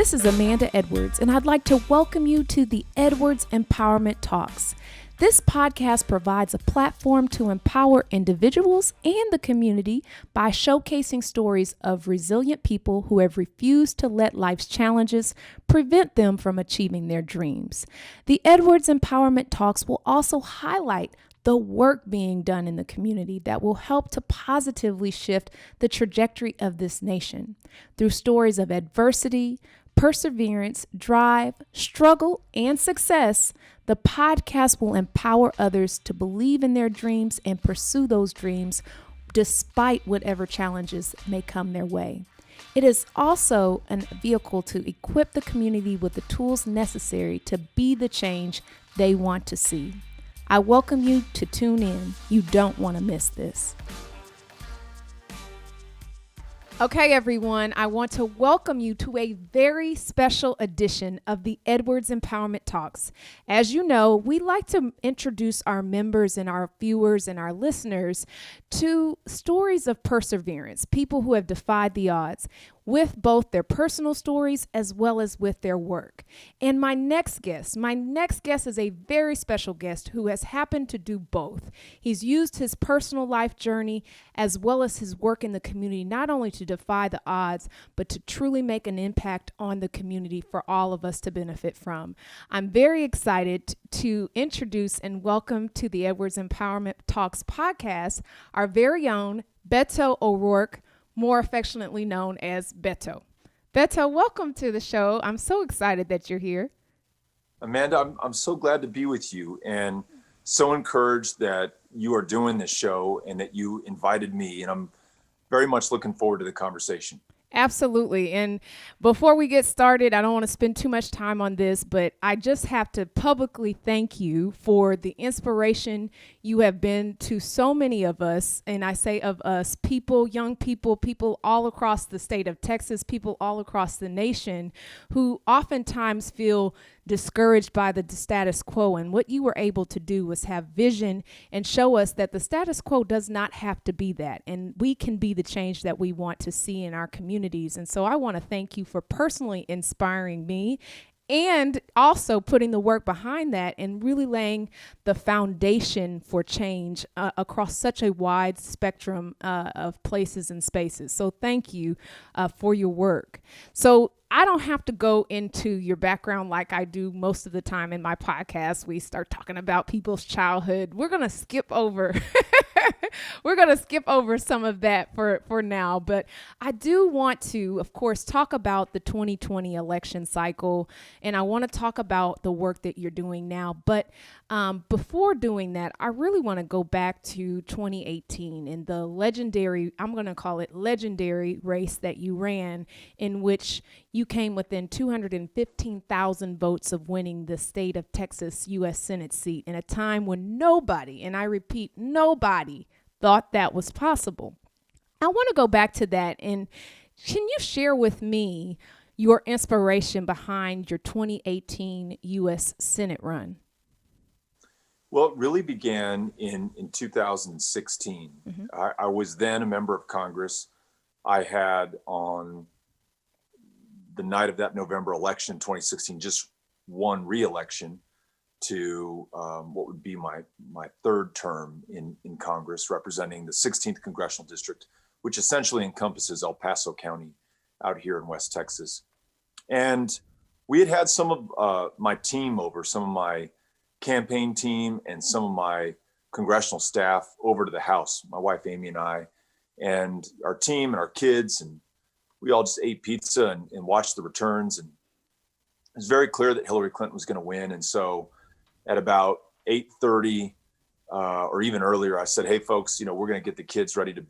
This is Amanda Edwards, and I'd like to welcome you to the Edwards Empowerment Talks. This podcast provides a platform to empower individuals and the community by showcasing stories of resilient people who have refused to let life's challenges prevent them from achieving their dreams. The Edwards Empowerment Talks will also highlight the work being done in the community that will help to positively shift the trajectory of this nation through stories of adversity, perseverance, drive, struggle, and success. The podcast will empower others to believe in their dreams and pursue those dreams despite whatever challenges may come their way. It is also a vehicle to equip the community with the tools necessary to be the change they want to see. I welcome you to tune in. You don't want to miss this. Okay, everyone, I want to welcome you to a very special edition of the Edwards Empowerment Talks. As you know, we like to introduce our members and our viewers and our listeners to stories of perseverance, people who have defied the odds with both their personal stories as well as with their work. And my next guest is a very special guest who has happened to do both. He's used his personal life journey as well as his work in the community, not only to defy the odds, but to truly make an impact on the community for all of us to benefit from. I'm very excited to introduce and welcome to the Edwards Empowerment Talks podcast, our very own Beto O'Rourke, more affectionately known as Beto. Beto, welcome to the show. I'm so excited that you're here. Amanda, I'm so glad to be with you and so encouraged that you are doing this show and that you invited me. And I'm very much looking forward to the conversation. Absolutely. And before we get started, I don't want to spend too much time on this, but I just have to publicly thank you for the inspiration you have been to so many of us. And I say of us, people, young people, people all across the state of Texas, people all across the nation who oftentimes feel discouraged by the status quo. And what you were able to do was have vision and show us that the status quo does not have to be that. And we can be the change that we want to see in our communities. And so I want to thank you for personally inspiring me and also putting the work behind that and really laying the foundation for change across such a wide spectrum of places and spaces. So thank you for your work. So I don't have to go into your background like I do most of the time in my podcast. We start talking about people's childhood. We're going to skip over some of that for now. But I do want to, of course, talk about the 2020 election cycle. And I want to talk about the work that you're doing now. But before doing that, I really want to go back to 2018 and the legendary, I'm going to call it legendary race that you ran, in which you came within 215,000 votes of winning the state of Texas U.S. Senate seat in a time when nobody, and I repeat, nobody thought that was possible. I want to go back to that. And can you share with me your inspiration behind your 2018 U.S. Senate run? Well, it really began in 2016. Mm-hmm. I was then a member of Congress. I had on the night of that November election, 2016, just won re-election to what would be my third term in Congress, representing the 16th Congressional District, which essentially encompasses El Paso County out here in West Texas. And we had some of my team over, some of my campaign team and some of my congressional staff over to the House, my wife Amy and I, and our team and our kids, and we all just ate pizza and watched the returns. And it was very clear that Hillary Clinton was going to win. And so at about 8:30 or even earlier, I said, hey, folks, we're going to get the kids ready for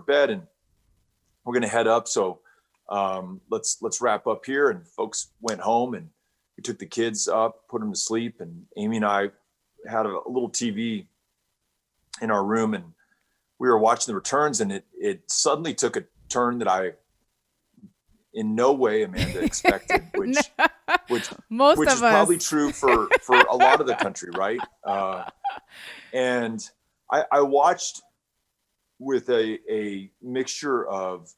bed, and we're going to head up. So let's wrap up here. And folks went home, and we took the kids up, put them to sleep. And Amy and I had a little TV in our room, and we were watching the returns, and it suddenly took a turn that I in no way, Amanda, expected, which is probably true for a lot of the country, right? And I watched with a mixture of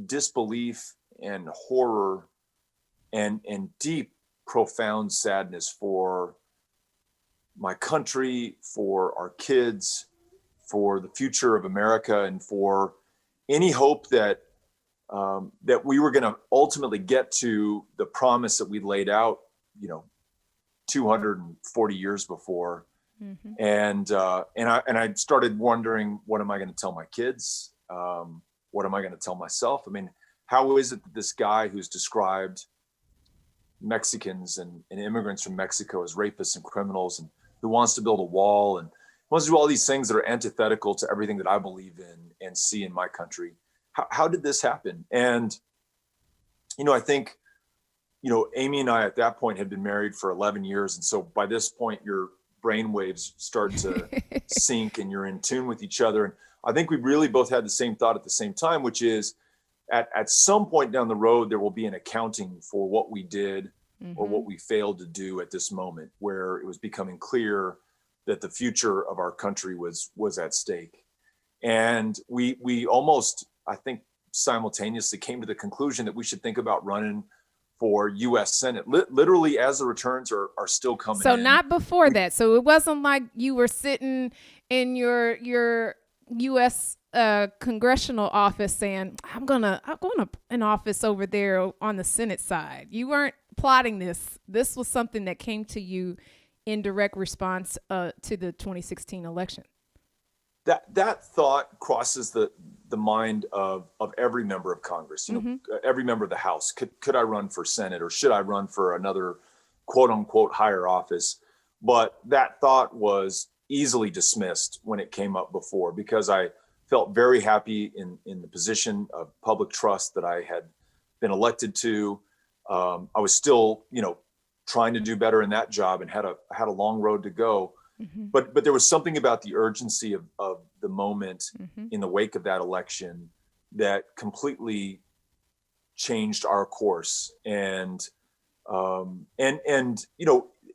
disbelief and horror and deep, profound sadness for my country, for our kids, for the future of America, and for any hope that that we were going to ultimately get to the promise that we laid out, 240 years before. Mm-hmm. And I started wondering, what am I going to tell my kids? What am I going to tell myself? I mean, how is it that this guy who's described Mexicans and immigrants from Mexico as rapists and criminals, and who wants to build a wall and wants to do all these things that are antithetical to everything that I believe in and see in my country, how did this happen? And, I think, Amy and I at that point had been married for 11 years. And so by this point, your brain waves start to sync and you're in tune with each other. And I think we really both had the same thought at the same time, which is at some point down the road, there will be an accounting for what we did or what we failed to do at this moment, where it was becoming clear that the future of our country was at stake. And we almost, I think, simultaneously came to the conclusion that we should think about running for U.S. Senate, literally as the returns are still coming in. So not before that. So it wasn't like you were sitting in your U.S. congressional office saying, I'm gonna an office over there on the Senate side. You weren't plotting this. This was something that came to you in direct response to the 2016 election. That thought crosses the mind of every member of Congress, every member of the House. Could I run for Senate, or should I run for another quote unquote higher office? But that thought was easily dismissed when it came up before, because I felt very happy in the position of public trust that I had been elected to. I was still, trying to do better in that job and had a long road to go. But there was something about the urgency of the moment in the wake of that election that completely changed our course. And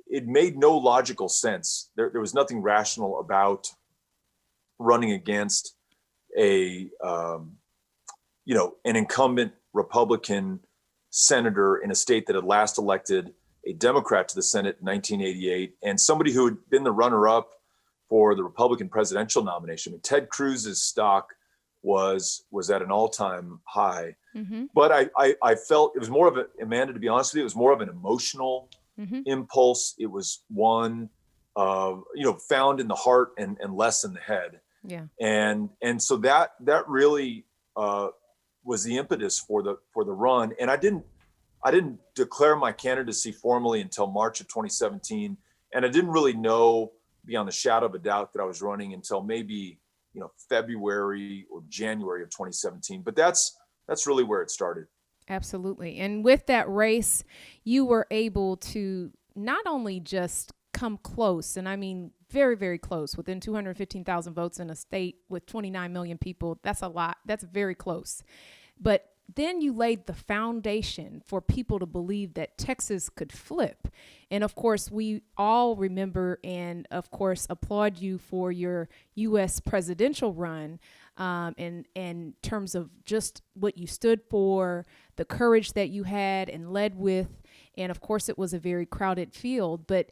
it made no logical sense. There was nothing rational about running against an incumbent Republican senator in a state that had last elected a Democrat to the Senate in 1988, and somebody who had been the runner-up for the Republican presidential nomination. I mean, Ted Cruz's stock was at an all-time high. But I felt it was more of Amanda, to be honest with you, it was more of an emotional impulse. It was one of, found in the heart and less in the head. Yeah. And so that really was the impetus for the run. And I didn't declare my candidacy formally until March of 2017. And I didn't really know beyond the shadow of a doubt that I was running until maybe, February or January of 2017. But that's really where it started. Absolutely. And with that race, you were able to not only just come close, and I mean very, very close, within 215,000 votes in a state with 29 million people. That's a lot. That's very close. But then you laid the foundation for people to believe that Texas could flip. And of course, we all remember and of course applaud you for your U.S. presidential run in terms of just what you stood for, the courage that you had and led with. And of course, it was a very crowded field. But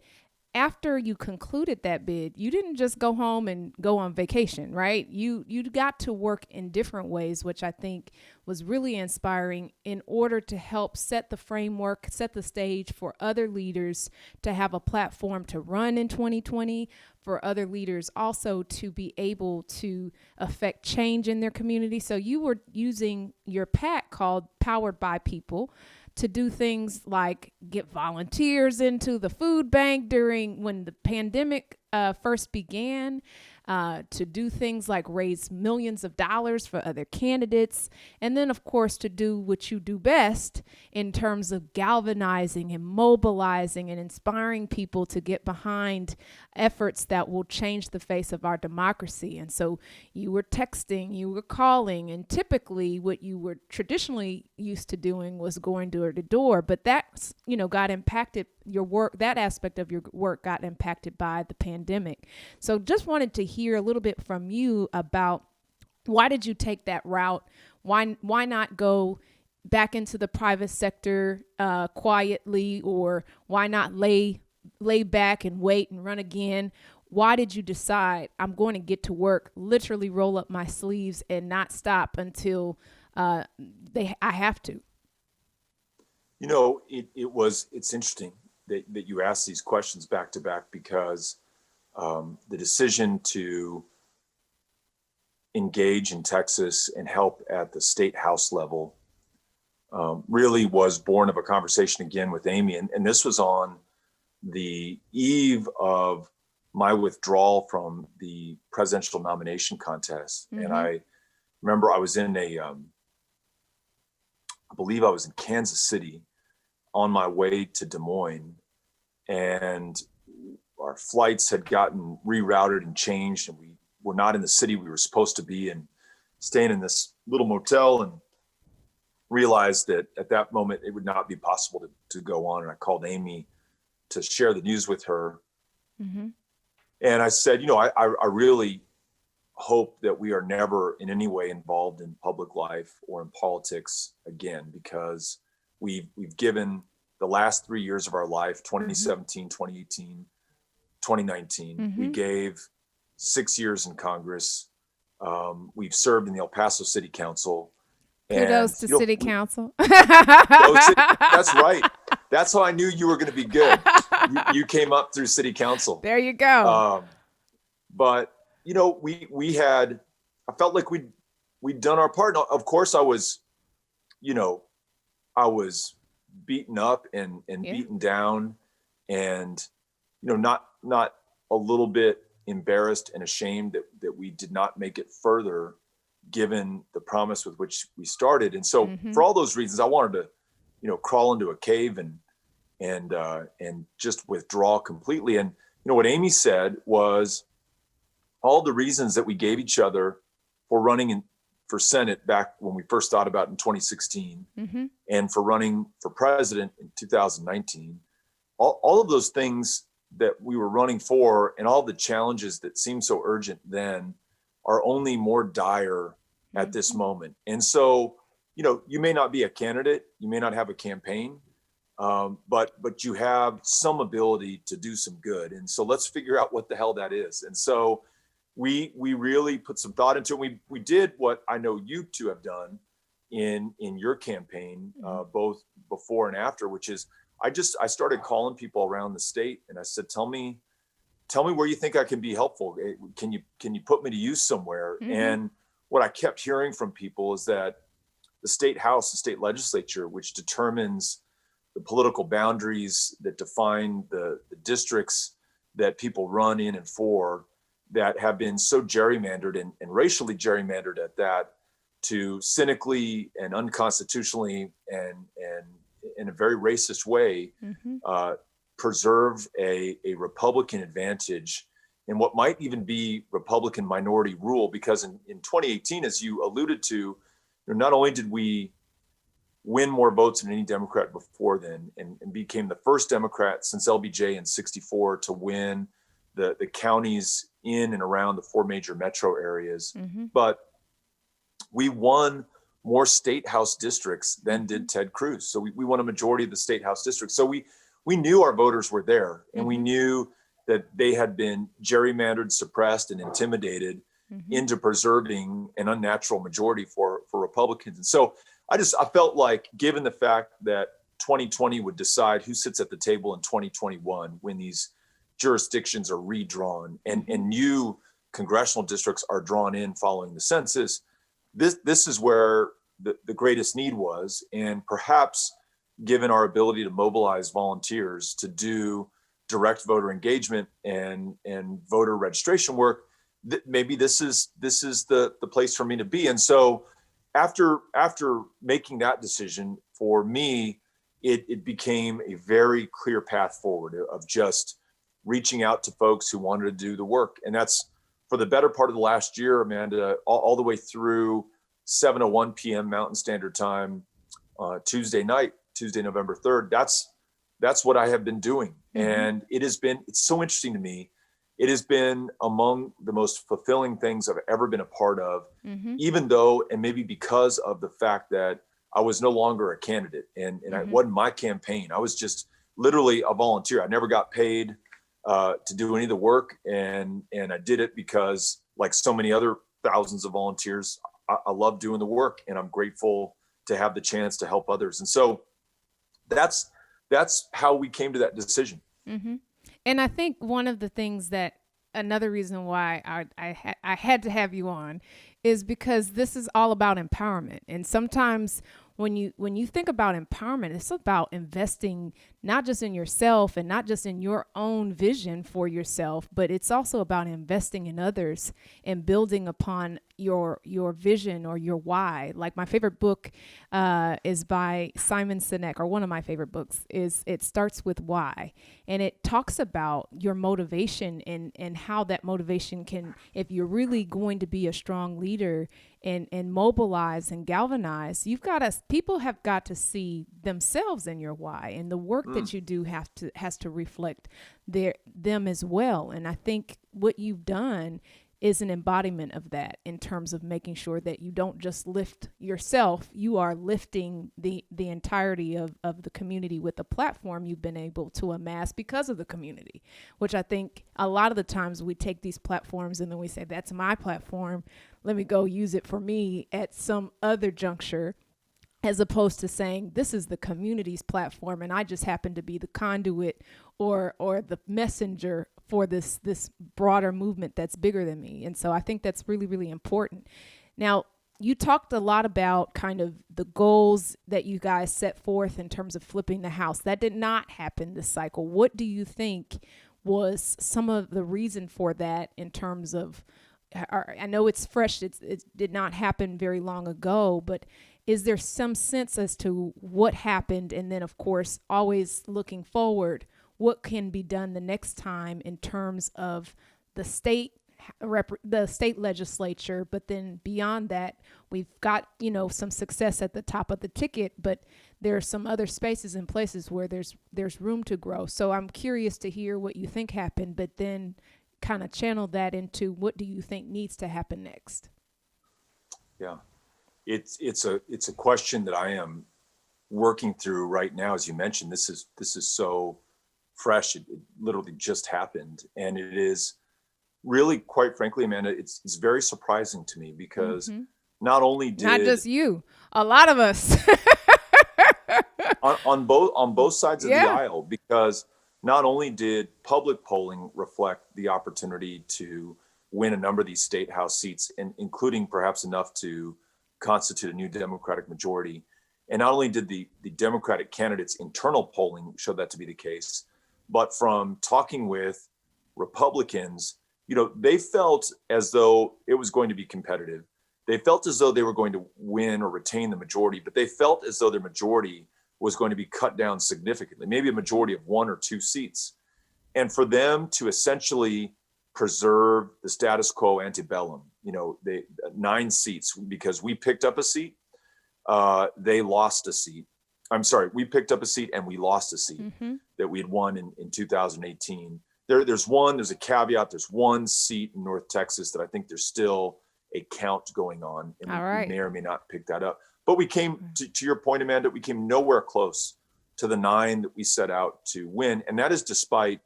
after you concluded that bid, you didn't just go home and go on vacation, right? You got to work in different ways, which I think was really inspiring in order to help set the framework, set the stage for other leaders to have a platform to run in 2020, for other leaders also to be able to affect change in their community. So you were using your PAC called Powered by People to do things like get volunteers into the food bank during when the pandemic first began, to do things like raise millions of dollars for other candidates. And then, of course, to do what you do best in terms of galvanizing and mobilizing and inspiring people to get behind efforts that will change the face of our democracy. And so you were texting, you were calling, and typically what you were traditionally used to doing was going door to door. But that, got impacted, your work, that aspect of your work got impacted by the pandemic. So just wanted to hear a little bit from you about why did you take that route? Why not go back into the private sector quietly, or why not lay back and wait and run again? Why did you decide I'm going to get to work, literally roll up my sleeves and not stop until I have to? It's interesting that you ask these questions back to back, because the decision to engage in Texas and help at the state house level really was born of a conversation again with Amy. And this was on the eve of my withdrawal from the presidential nomination contest. Mm-hmm. And I remember I was in I believe I was in Kansas City on my way to Des Moines, and our flights had gotten rerouted and changed, and we were not in the city we were supposed to be, and staying in this little motel, and realized that at that moment it would not be possible to go on. And I called Amy to share the news with her. Mm-hmm. And I said, I really hope that we are never in any way involved in public life or in politics again, because we've given the last 3 years of our life, 2017, 2018, 2019, Mm-hmm. we gave 6 years in Congress. We've served in the El Paso City Council. Kudos to City Council. That's right. That's how I knew you were going to be good. You came up through City Council. There you go. But I felt like we'd done our part. Of course, I was beaten up and beaten down, and not a little bit embarrassed and ashamed that we did not make it further, given the promise with which we started. And so Mm-hmm. for all those reasons, I wanted to crawl into a cave and just withdraw completely. And what Amy said was, all the reasons that we gave each other for running for Senate back when we first thought about it in 2016, Mm-hmm. and for running for president in 2019, all of those things that we were running for, and all the challenges that seemed so urgent then, are only more dire at this moment. And so, you may not be a candidate, you may not have a campaign, but you have some ability to do some good. And so let's figure out what the hell that is. And so we really put some thought into it. We did what I know you two have done in your campaign, both before and after, which is I started calling people around the state, and I said, tell me where you think I can be helpful. Can you put me to use somewhere? Mm-hmm. And what I kept hearing from people is that the state house, the state legislature, which determines the political boundaries that define the districts that people run in and for, that have been so gerrymandered and racially gerrymandered at that, to cynically and unconstitutionally and in a very racist way, Mm-hmm. Preserve a Republican advantage in what might even be Republican minority rule. Because in 2018, as you alluded to, not only did we win more votes than any Democrat before then, and became the first Democrat since LBJ in '64 to win the counties in and around the four major metro areas, Mm-hmm. but we won more state house districts than did Ted Cruz. So we won a majority of the state house districts. So we knew our voters were there, and we Mm-hmm. knew that they had been gerrymandered, suppressed, and intimidated Mm-hmm. into preserving an unnatural majority for Republicans. And so I felt like, given the fact that 2020 would decide who sits at the table in 2021 when these jurisdictions are redrawn and new congressional districts are drawn in following the census, this is where the greatest need was. And perhaps, given our ability to mobilize volunteers to do direct voter engagement and voter registration work, maybe this is the place for me to be. And so after making that decision, for me, it became a very clear path forward of just reaching out to folks who wanted to do the work. And that's for the better part of the last year, Amanda, all the way through 7:01 p.m. Mountain Standard Time, Tuesday night, Tuesday, November 3rd. That's what I have been doing. Mm-hmm. And it's so interesting to me. It has been among the most fulfilling things I've ever been a part of, Mm-hmm. even though, and maybe because of the fact that I was no longer a candidate, and it wasn't my campaign. I was just literally a volunteer. I never got paid to do any of the work, and I did it because, like so many other thousands of volunteers, I love doing the work, and I'm grateful to have the chance to help others. And so that's how we came to that decision. Mm-hmm. And I think one of the things that another reason why I had to have you on is because this is all about empowerment. And sometimes when you think about empowerment, it's about investing not just in yourself and not just in your own vision for yourself, but it's also about investing in others and building upon your vision or your why. Like my favorite book is by Simon Sinek, or one of my favorite books is It Starts With Why. And it talks about your motivation and how that motivation can, if you're really going to be a strong leader and mobilize and galvanize, people have got to see themselves in your why, and the work that you do has to reflect them as well. And I think what you've done is an embodiment of that in terms of making sure that you don't just lift yourself, you are lifting the entirety of the community with the platform you've been able to amass because of the community, which I think a lot of the times we take these platforms and then we say, that's my platform, let me go use it for me at some other juncture, as opposed to saying, this is the community's platform and I just happen to be the conduit or the messenger for this broader movement that's bigger than me. And so I think that's really, really important. Now, you talked a lot about kind of the goals that you guys set forth in terms of flipping the House. That did not happen this cycle. What do you think was some of the reason for that in terms of, I know it's fresh, it did not happen very long ago, but is there some sense as to what happened? And then, of course, always looking forward, what can be done the next time in terms of the state legislature? But then beyond that, we've got, some success at the top of the ticket, but there are some other spaces and places where there's room to grow. So I'm curious to hear what you think happened, but then kind of channel that into what do you think needs to happen next? Yeah. It's a question that I am working through right now. As you mentioned, this is so fresh. It literally just happened, and it is really, quite frankly, Amanda, it's very surprising to me because not only did not just you, a lot of us on both sides of the aisle, because not only did public polling reflect the opportunity to win a number of these state house seats, and including perhaps enough to constitute a new Democratic majority. And not only did the Democratic candidates' internal polling show that to be the case, but from talking with Republicans, they felt as though it was going to be competitive. They felt as though they were going to win or retain the majority, but they felt as though their majority was going to be cut down significantly, maybe a majority of 1 or 2 seats. And for them to essentially preserve the status quo antebellum, 9 seats, because we picked up a seat, they lost a seat. I'm sorry, we picked up a seat and we lost a seat that we had won in 2018. There's a caveat. There's 1 seat in North Texas that I think there's still a count going on, and we may or may not pick that up. But we came to your point, Amanda, we came nowhere close to the 9 that we set out to win. And that is despite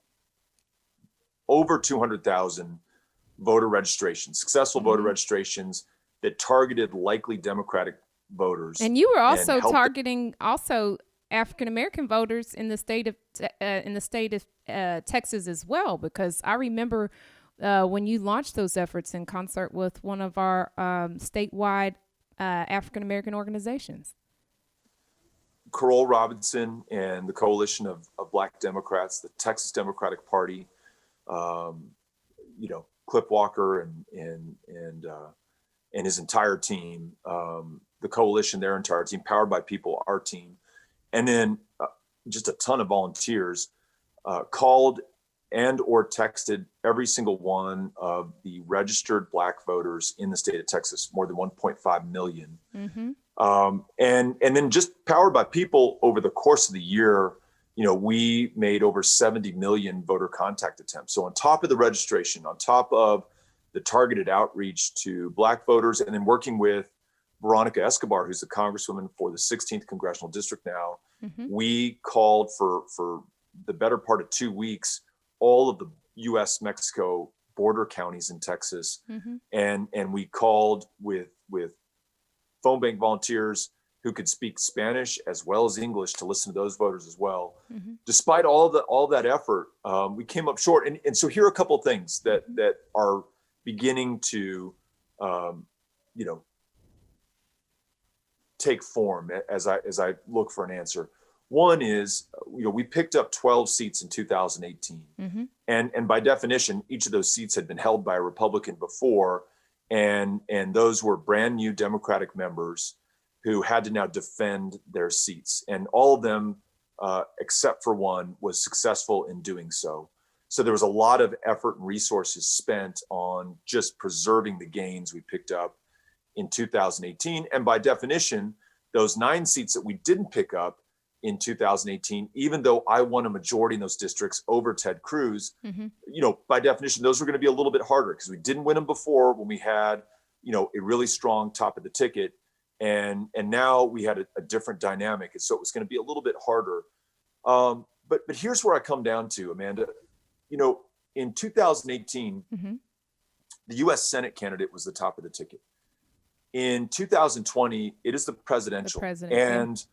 over 200,000 voter registrations, successful voter registrations that targeted likely Democratic voters. And you were also targeting African-American voters in the state of Texas as well, because I remember when you launched those efforts in concert with one of our statewide African-American organizations. Carol Robinson and the coalition of Black Democrats, the Texas Democratic Party, Cliff Walker and his entire team, the coalition, their entire team, Powered by People, our team, and then just a ton of volunteers called and or texted every single one of the registered Black voters in the state of Texas, more than 1.5 million. And then just Powered by People over the course of the year, we made over 70 million voter contact attempts. So on top of the registration, on top of the targeted outreach to Black voters, and then working with Veronica Escobar, who's the congresswoman for the 16th congressional district now, we called for the better part of 2 weeks, all of the U.S.-Mexico border counties in Texas. And we called with phone bank volunteers who could speak Spanish as well as English to listen to those voters as well. Despite all that effort, we came up short. And so here are a couple of things that are beginning to, take form as I look for an answer. One is, we picked up 12 seats in 2018. And by definition, each of those seats had been held by a Republican before. And those were brand new Democratic members who had to now defend their seats. And all of them, except for one, was successful in doing so. So there was a lot of effort and resources spent on just preserving the gains we picked up in 2018. And by definition, those 9 seats that we didn't pick up in 2018, even though I won a majority in those districts over Ted Cruz, by definition, those were going to be a little bit harder because we didn't win them before when we had, a really strong top of the ticket. And now we had a different dynamic. And so it was going to be a little bit harder. But here's where I come down to, Amanda. In 2018, the U.S. Senate candidate was the top of the ticket. In 2020, it is the presidential. And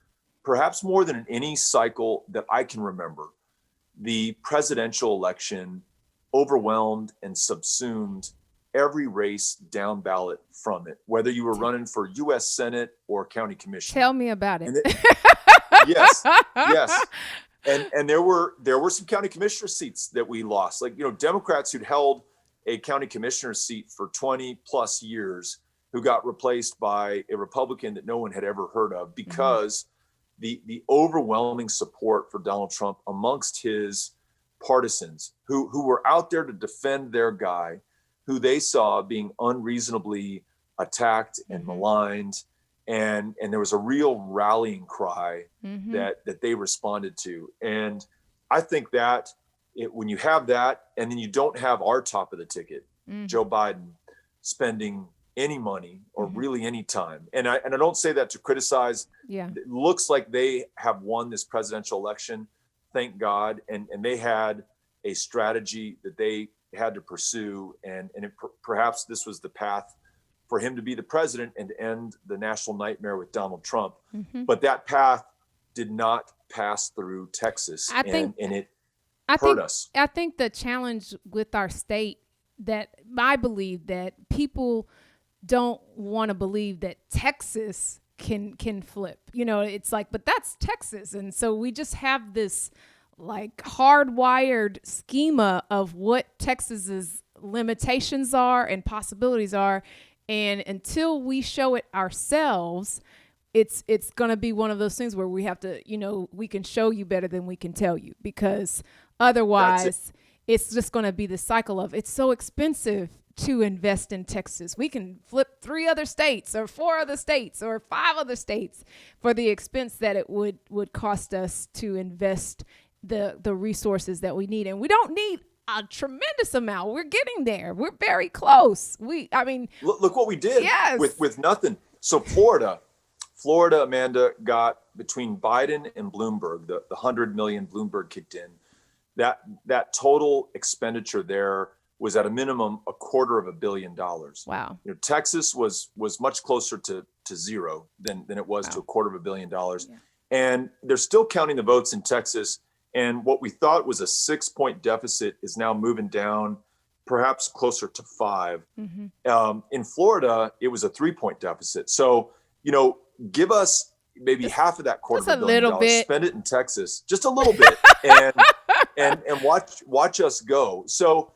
perhaps more than in any cycle that I can remember, the presidential election overwhelmed and subsumed every race down ballot from it, whether you were running for U.S. Senate or county commission. Tell me about it. Yes. And there were some county commissioner seats that we lost. Like, Democrats who'd held a county commissioner seat for 20 plus years who got replaced by a Republican that no one had ever heard of because the overwhelming support for Donald Trump amongst his partisans who were out there to defend their guy, who they saw being unreasonably attacked and maligned. And there was a real rallying cry that they responded to. And I think that when you have that, and then you don't have our top of the ticket, Joe Biden, spending any money or really any time. And I don't say that to criticize. It looks like they have won this presidential election, thank God. And they had a strategy that they had to pursue. And perhaps this was the path for him to be the president and end the national nightmare with Donald Trump. But that path did not pass through Texas, and it hurt us. I think the challenge with our state that I believe that people don't want to believe that Texas can flip. It's like, but that's Texas. And so we just have this like hardwired schema of what Texas's limitations are and possibilities are. And until we show it ourselves, it's going to be one of those things where we have to, we can show you better than we can tell you, because otherwise it's just going to be the cycle of it's so expensive to invest in Texas. We can flip 3 other states or 4 other states or 5 other states for the expense that it would cost us to invest the resources that we need. And we don't need a tremendous amount. We're getting there. We're very close. Look what we did with nothing. So Florida, Amanda, got between Biden and Bloomberg, the 100 million Bloomberg kicked in, that total expenditure there was at a minimum $250 million. Wow. Texas was much closer to zero than it was to $250 million. Yeah. And they're still counting the votes in Texas. And what we thought was a 6-point deficit is now moving down, perhaps closer to 5. In Florida, it was a 3-point deficit. So, give us maybe half of that $250 million, spend it in Texas, just a little bit, and watch us go. So,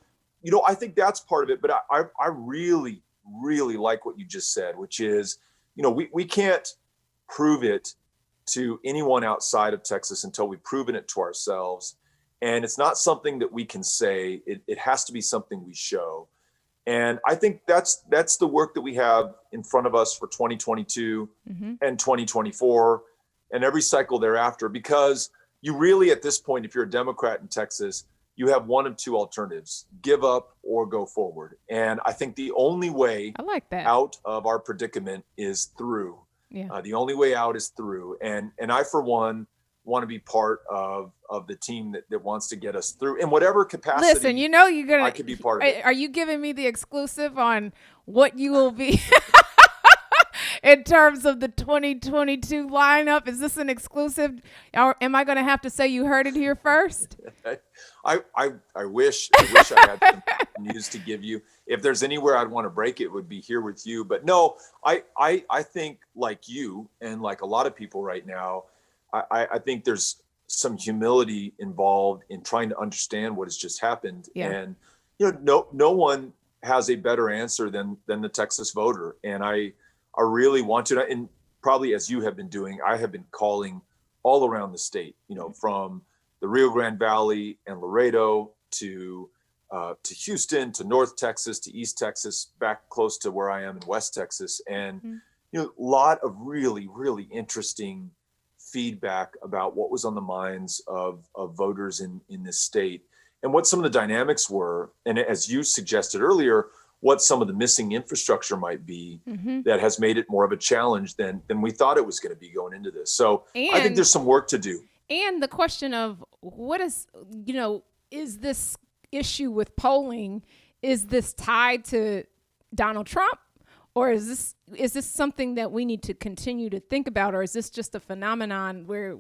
I think that's part of it. But I really, really like what you just said, which is, we can't prove it to anyone outside of Texas until we've proven it to ourselves. And it's not something that we can say. It has to be something we show. And I think that's the work that we have in front of us for 2022 and 2024 and every cycle thereafter, because you really, at this point, if you're a Democrat in Texas, you have one of two alternatives: give up or go forward. And I think the only way I like that. out of our predicament is through. Yeah. The only way out is through. And I, for one, want to be part of the team that wants to get us through in whatever capacity. Listen, you know you're gonna. I could be part of it. Are you giving me the exclusive on what you will be in terms of the 2022 lineup? Is this an exclusive, or am I going to have to say you heard it here first? I wish I had some news to give you. If there's anywhere I'd want to break, it would be here with you. But no, I think, like you and like a lot of people right now, I think there's some humility involved in trying to understand what has just happened. Yeah. And no one has a better answer than the Texas voter. And I really want to, and probably as you have been doing, I have been calling all around the state, from the Rio Grande Valley and Laredo to Houston, to North Texas, to East Texas, back close to where I am in West Texas. And, a lot of really, really interesting feedback about what was on the minds of voters in this state and what some of the dynamics were. And as you suggested earlier, what some of the missing infrastructure might be that has made it more of a challenge than we thought it was going to be going into this. So I think there's some work to do. And the question of what is this issue with polling, is this tied to Donald Trump? Or is this something that we need to continue to think about? Or is this just a phenomenon where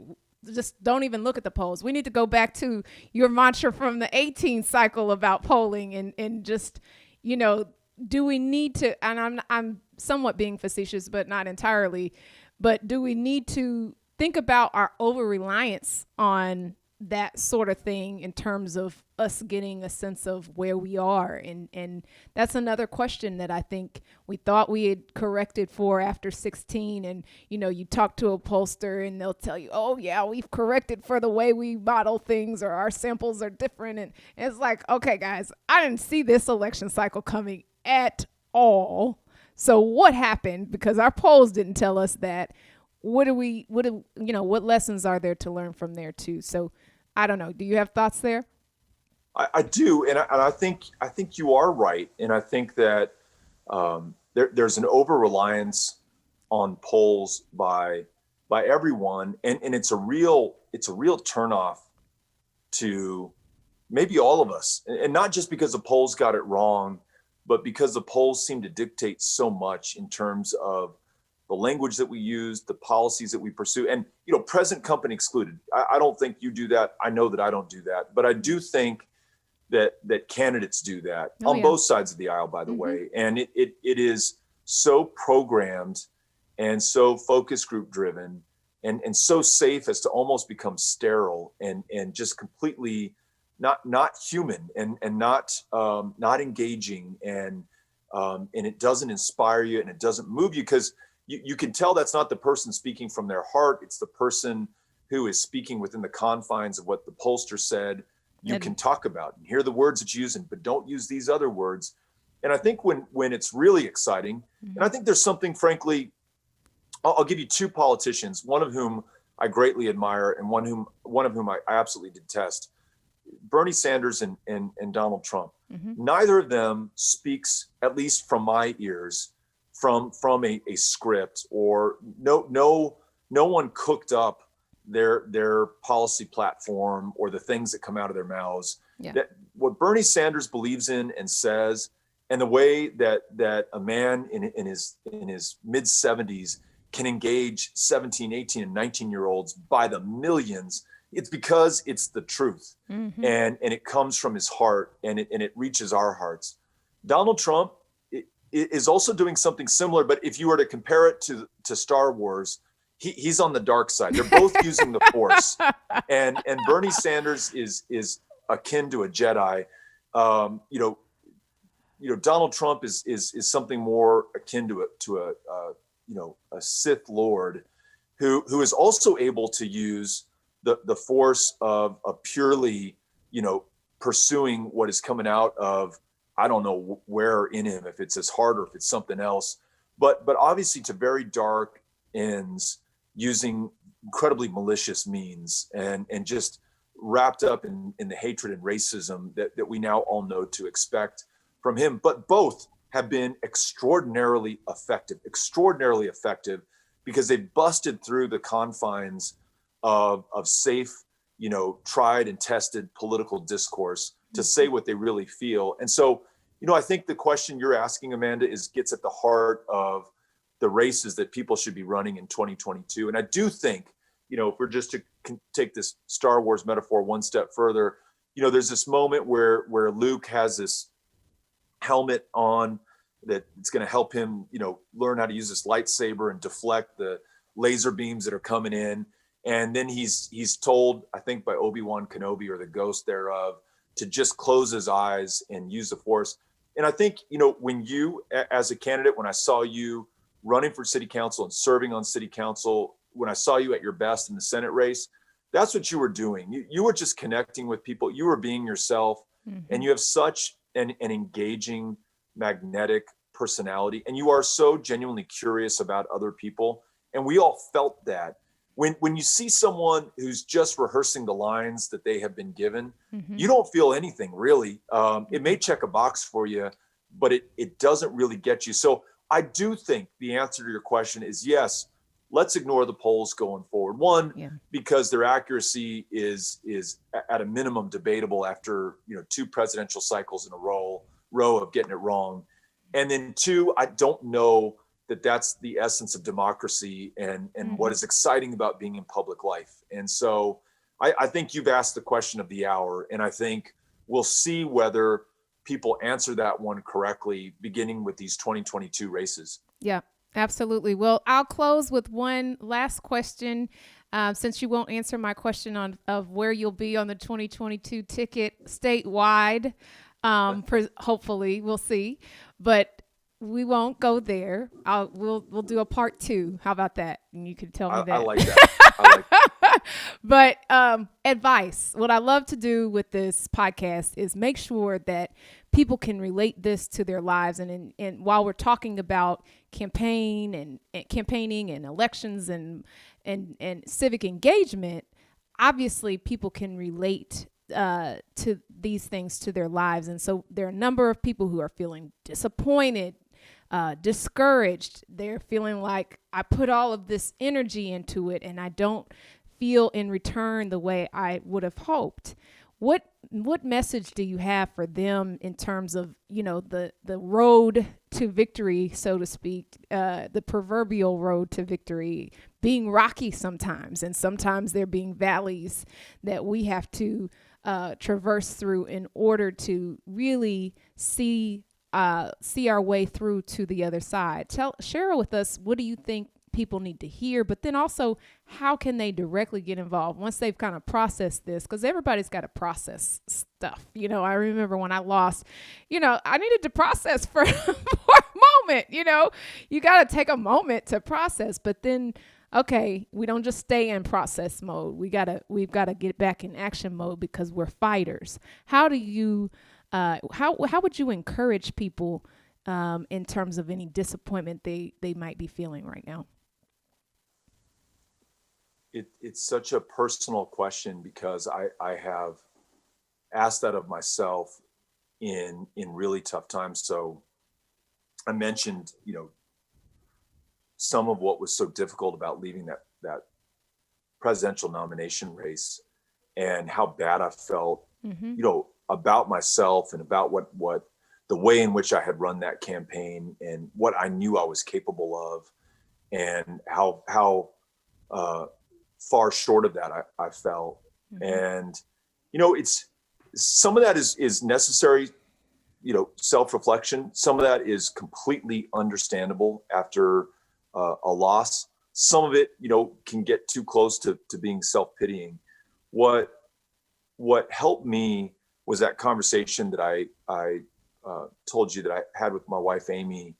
just don't even look at the polls? We need to go back to your mantra from the 18 cycle about polling and just, do we need to, and I'm somewhat being facetious, but not entirely, but do we need to think about our over-reliance on that sort of thing in terms of us getting a sense of where we are? And that's another question that I think we thought we had corrected for after 16. And, you talk to a pollster and they'll tell you, oh yeah, we've corrected for the way we model things, or our samples are different. And it's like, okay, guys, I didn't see this election cycle coming at all. So what happened? Because our polls didn't tell us that. What lessons are there to learn from there too? So I don't know. Do you have thoughts there? I do, and I think you are right, and I think that there's an over reliance on polls by everyone, and it's a real turnoff to maybe all of us, and not just because the polls got it wrong, but because the polls seem to dictate so much in terms of the language that we use, the policies that we pursue, and present company excluded. I don't think you do that. I know that I don't do that, but I do think that candidates do that on both sides of the aisle, by the way. And it is so programmed and so focus group driven and so safe as to almost become sterile and just completely not human and not engaging, and it doesn't inspire you and it doesn't move you, because you can tell that's not the person speaking from their heart. It's the person who is speaking within the confines of what the pollster said you can talk about and hear the words it's using, but don't use these other words. And I think when it's really exciting, and I think there's something, frankly, I'll give you two politicians, one of whom I greatly admire and one of whom I absolutely detest, Bernie Sanders and Donald Trump. Neither of them speaks, at least from my ears, from a script, or no one cooked up their policy platform or the things that come out of their mouths. That what Bernie Sanders believes in and says, and the way that a man in his mid 70s can engage 17, 18, and 19-year-olds by the millions, it's because it's the truth. And it comes from his heart, and it reaches our hearts. Donald Trump is also doing something similar, but if you were to compare it to Star Wars, he's on the dark side. They're both using the Force, and Bernie Sanders is akin to a Jedi. Donald Trump is something more akin to a Sith Lord, who is also able to use the force of purely pursuing what is coming out of, I don't know where in him, if it's his heart or if it's something else, but obviously to very dark ends, using incredibly malicious means and just wrapped up in the hatred and racism that we now all know to expect from him. But both have been extraordinarily effective because they busted through the confines of safe, tried and tested political discourse to say what they really feel. And so, I think the question you're asking, Amanda, gets at the heart of the races that people should be running in 2022. And I do think, if we're just to take this Star Wars metaphor one step further, there's this moment where Luke has this helmet on that it's going to help him, learn how to use this lightsaber and deflect the laser beams that are coming in. And then he's told, I think by Obi-Wan Kenobi or the ghost thereof, to just close his eyes and use the Force. And I think, when you, as a candidate, when I saw you running for city council and serving on city council, when I saw you at your best in the Senate race, that's what you were doing. You were just connecting with people. You were being yourself, and you have such an engaging, magnetic personality, and you are so genuinely curious about other people. And we all felt that. When you see someone who's just rehearsing the lines that they have been given, you don't feel anything really. It may check a box for you, but it doesn't really get you. So I do think the answer to your question is yes. Let's ignore the polls going forward. One, because their accuracy is at a minimum debatable after 2 presidential cycles in a row of getting it wrong. And then 2, I don't know that that's the essence of democracy and what is exciting about being in public life. And so I think you've asked the question of the hour, and I think we'll see whether people answer that one correctly beginning with these 2022 races. Yeah. Absolutely. Well, I'll close with one last question, since you won't answer my question of where you'll be on the 2022 ticket statewide. Hopefully, we'll see, but we won't go there. We'll do a part 2. How about that? And you can tell me that. I like that. But advice. What I love to do with this podcast is make sure that people can relate this to their lives. And while we're talking about campaigning and elections and civic engagement, obviously people can relate to these things to their lives. And so there are a number of people who are feeling disappointed, discouraged. They're feeling like I put all of this energy into it and I don't feel in return the way I would have hoped. What message do you have for them in terms of, the road to victory, so to speak, the proverbial road to victory being rocky sometimes, and sometimes there being valleys that we have to traverse through in order to really see our way through to the other side. Share with us, what do you think people need to hear, but then also how can they directly get involved once they've kind of processed this? Because everybody's got to process stuff. I remember when I lost, I needed to process for, for a moment. You got to take a moment to process, but then, okay, we don't just stay in process mode. We've got to get back in action mode because we're fighters. How do you, how would you encourage people in terms of any disappointment they might be feeling right now? It's such a personal question because I have asked that of myself in really tough times. So I mentioned, some of what was so difficult about leaving that presidential nomination race and how bad I felt, about myself and about what the way in which I had run that campaign and what I knew I was capable of and how far short of that I felt. And, it's some of that is necessary, self-reflection. Some of that is completely understandable after a loss. Some of it, can get too close to being self-pitying. What helped me was that conversation that I told you that I had with my wife, Amy,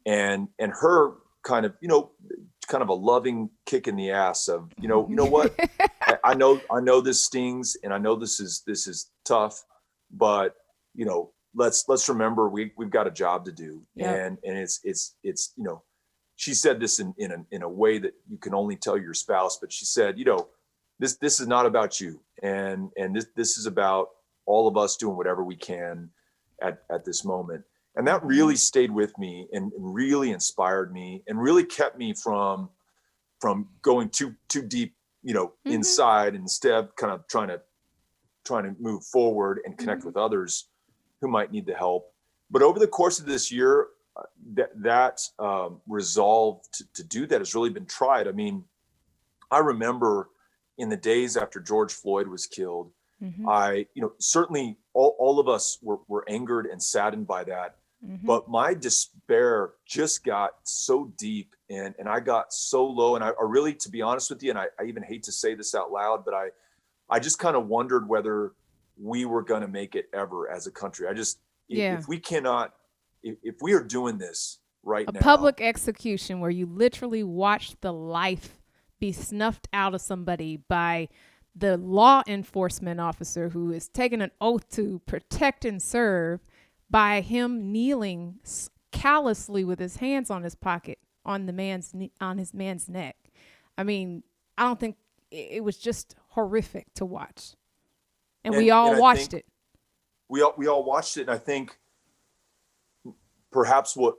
and her kind of a loving kick in the ass of, you know what, I know this stings and I know this is tough, but let's remember we've got a job to do. And it's she said this in a way that you can only tell your spouse, but she said, this is not about you. And this is about all of us doing whatever we can at this moment. And that really stayed with me and really inspired me and really kept me from going too deep, inside, instead kind of trying to move forward and connect with others who might need the help. But over the course of this year, that resolve to do that has really been tried. I mean, I remember in the days after George Floyd was killed, certainly all of us were angered and saddened by that. But my despair just got so deep and I got so low. And I really, to be honest with you, and I even hate to say this out loud, but I just kind of wondered whether we were going to make it ever as a country. If we cannot, if we are doing this right now. A public execution where you literally watch the life be snuffed out of somebody by the law enforcement officer who is taking an oath to protect and serve, by him kneeling callously with his hands on his pocket on his man's neck. I mean, I don't think it was just horrific to watch, and we all watched it. We all watched it, and I think perhaps what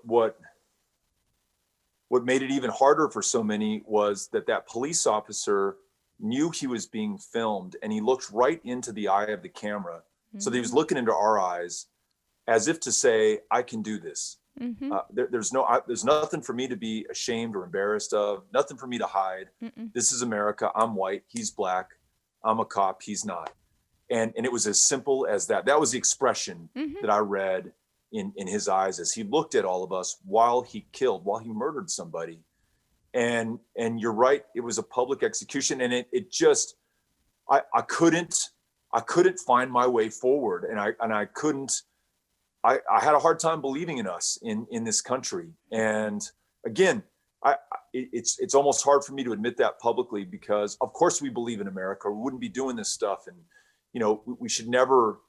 made it even harder for so many was that police officer knew he was being filmed, and he looked right into the eye of the camera, so that he was looking into our eyes, as if to say, I can do this. There's nothing for me to be ashamed or embarrassed of, nothing for me to hide. This is America. I'm white. He's black. I'm a cop. He's not. And it was as simple as that. That was the expression that I read in his eyes as he looked at all of us while he murdered somebody. And you're right. It was a public execution. And it just, I couldn't find my way forward. And I had a hard time believing in us in this country. And again, it's almost hard for me to admit that publicly, because of course we believe in America. We wouldn't be doing this stuff. And, we should never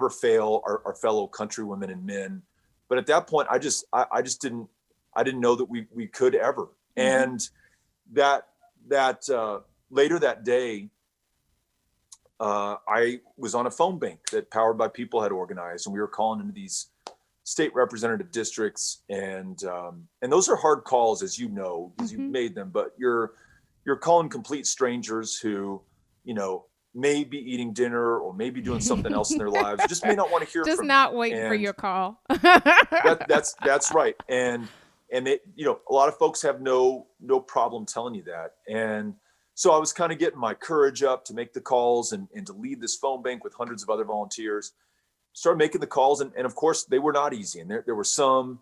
fail our fellow countrywomen and men. But at that point, I didn't know that we could ever. And that later that day, I was on a phone bank that Powered by People had organized, and we were calling into these state representative districts, and those are hard calls, as you know, because you've made them. But you're calling complete strangers who, may be eating dinner or maybe doing something else in their lives, just may not want to hear just from not you. Waiting for your call. That's right, and it, a lot of folks have no problem telling you that. And so I was kind of getting my courage up to make the calls and to lead this phone bank with hundreds of other volunteers. Started making the calls, and of course they were not easy. And there were some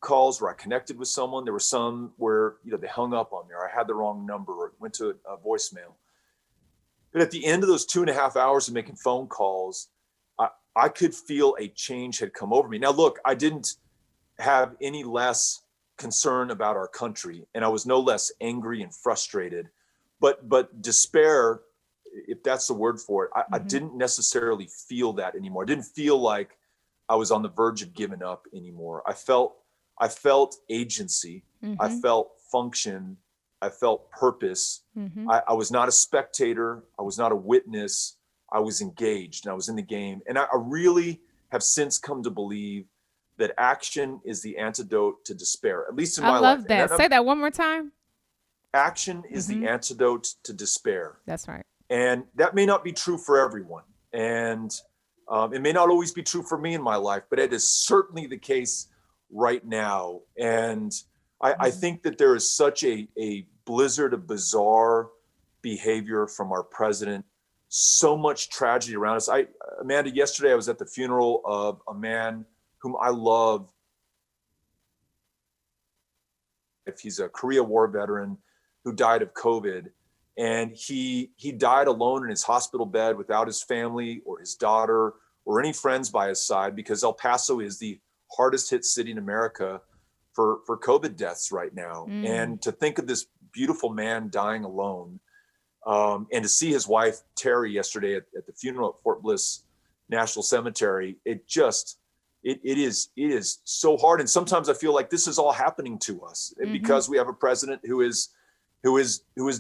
calls where I connected with someone. There were some where they hung up on me, or I had the wrong number, or went to a voicemail. But at the end of those 2.5 hours of making phone calls, I could feel a change had come over me. Now, look, I didn't have any less concern about our country, and I was no less angry and frustrated. But despair, if that's the word for it, I didn't necessarily feel that anymore. I didn't feel like I was on the verge of giving up anymore. I felt agency. I felt function. I felt purpose. I was not a spectator. I was not a witness. I was engaged, and I was in the game. And I really have since come to believe that action is the antidote to despair, at least in my life. I love that. Say that one more time. Action is the antidote to despair. That's right. And that may not be true for everyone. And it may not always be true for me in my life, but it is certainly the case right now. And I think that there is such a blizzard of bizarre behavior from our president, so much tragedy around us. Amanda, yesterday I was at the funeral of a man whom I love. He's a Korea War veteran who died of COVID. And he died alone in his hospital bed without his family or his daughter or any friends by his side, because El Paso is the hardest hit city in America for COVID deaths right now. And to think of this beautiful man dying alone, and to see his wife, Terry, yesterday at the funeral at Fort Bliss National Cemetery, it is so hard. And sometimes I feel like this is all happening to us because we have a president who is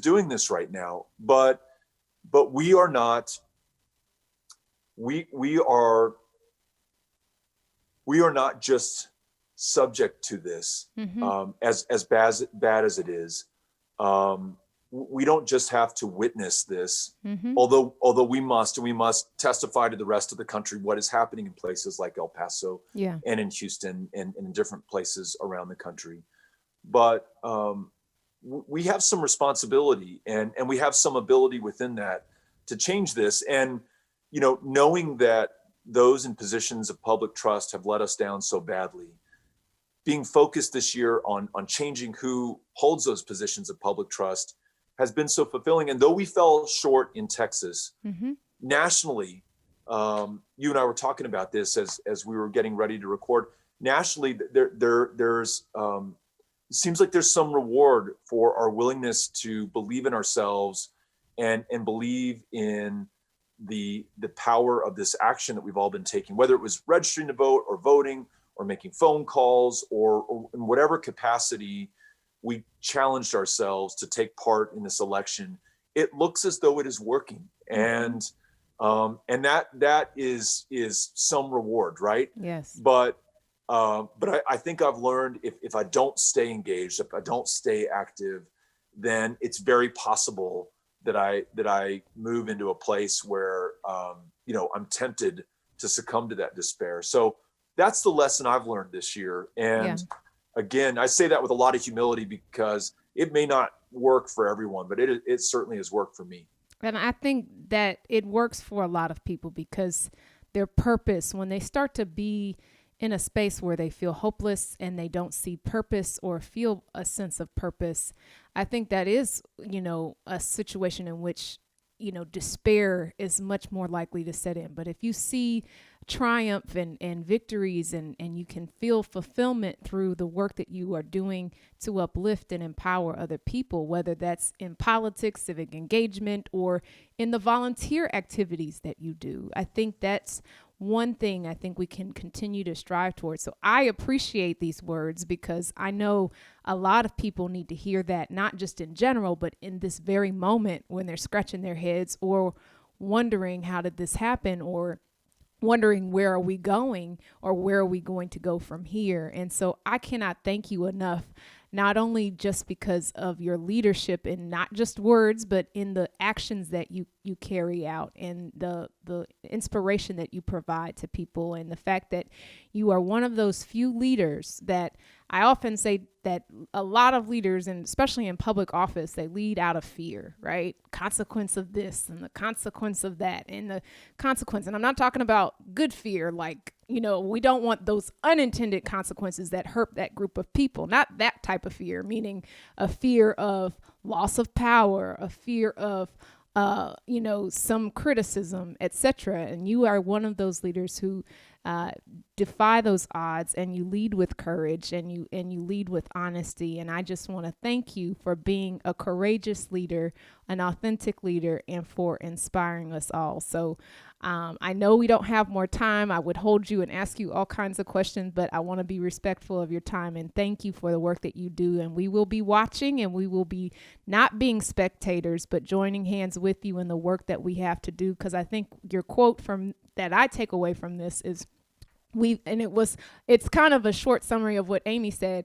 doing this right now. But but we are not, we are not just subject to this, as bad as it is. We don't just have to witness this, although we must, and we must testify to the rest of the country what is happening in places like El Paso and in Houston and in different places around the country. But we have some responsibility, and we have some ability within that to change this. And, you know, knowing that those in positions of public trust have let us down so badly, being focused this year on changing who holds those positions of public trust has been so fulfilling. And though we fell short in Texas, nationally, you and I were talking about this as we were getting ready to record. Nationally, there's it seems like there's some reward for our willingness to believe in ourselves and believe in the power of this action that we've all been taking, whether it was registering to vote or voting or making phone calls or in whatever capacity we challenged ourselves to take part in this election. It looks as though it is working. And that is some reward, right? Yes. But I think I've learned if I don't stay engaged, if I don't stay active, then it's very possible that I move into a place where you know, I'm tempted to succumb to that despair. So that's the lesson I've learned this year. And again, I say that with a lot of humility because it may not work for everyone, but it certainly has worked for me. And I think that it works for a lot of people because their purpose, when they start to be in a space where they feel hopeless and they don't see purpose or feel a sense of purpose, I think that is, you know, a situation in which, you know, despair is much more likely to set in. But if you see triumph and victories and you can feel fulfillment through the work that you are doing to uplift and empower other people, whether that's in politics, civic engagement, or in the volunteer activities that you do, I think that's one thing I think we can continue to strive towards. So I appreciate these words because I know a lot of people need to hear that, not just in general, but in this very moment when they're scratching their heads or wondering how did this happen, or wondering where are we going, or where are we going to go from here. And so I cannot thank you enough, not only just because of your leadership in not just words, but in the actions that you carry out and the inspiration that you provide to people, and the fact that you are one of those few leaders that I often say that a lot of leaders, and especially in public office, they lead out of fear, right? Consequence of this and the consequence of that and the consequence. And I'm not talking about good fear, like, you know, we don't want those unintended consequences that hurt that group of people. Not that type of fear, meaning a fear of loss of power, a fear of you know, some criticism, etc. And you are one of those leaders who defy those odds, and you lead with courage, and you lead with honesty. And I just want to thank you for being a courageous leader, an authentic leader, and for inspiring us all. So I know we don't have more time. I would hold you and ask you all kinds of questions, but I want to be respectful of your time, and thank you for the work that you do. And we will be watching, and we will be not being spectators, but joining hands with you in the work that we have to do. Because I think your quote from that I take away from this is it's kind of a short summary of what Amy said.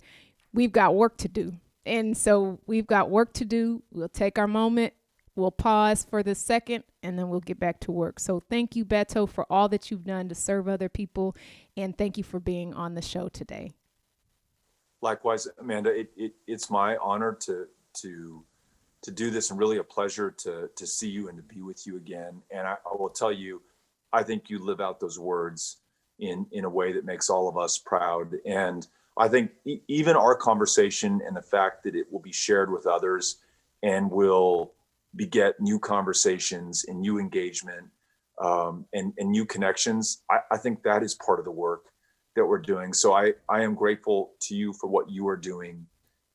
We've got work to do. And so we've got work to do. We'll take our moment. We'll pause for the second, and then we'll get back to work. So thank you, Beto, for all that you've done to serve other people. And thank you for being on the show today. Likewise, Amanda, it's my honor to do this, and really a pleasure to see you and to be with you again. And I will tell you, I think you live out those words in a way that makes all of us proud. And I think even our conversation and the fact that it will be shared with others and will beget new conversations and new engagement and new connections, I think that is part of the work that we're doing. So I am grateful to you for what you are doing,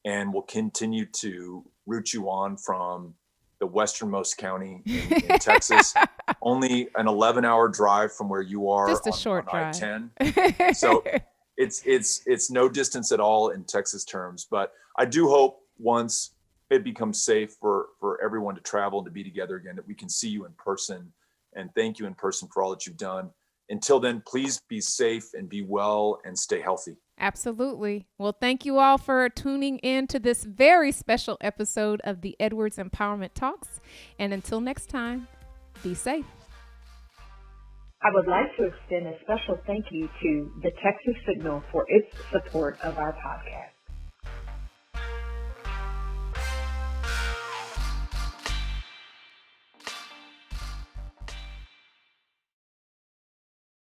and will continue to root you on from the westernmost county in Texas, only an 11-hour drive from where you are. Just a short drive. I-10. So it's no distance at all in Texas terms. But I do hope once it becomes safe for for everyone to travel and to be together again, that we can see you in person. And thank you in person for all that you've done. Until then, please be safe and be well and stay healthy. Absolutely. Well, thank you all for tuning in to this very special episode of the Edwards Empowerment Talks. And until next time, be safe. I would like to extend a special thank you to the Texas Signal for its support of our podcast.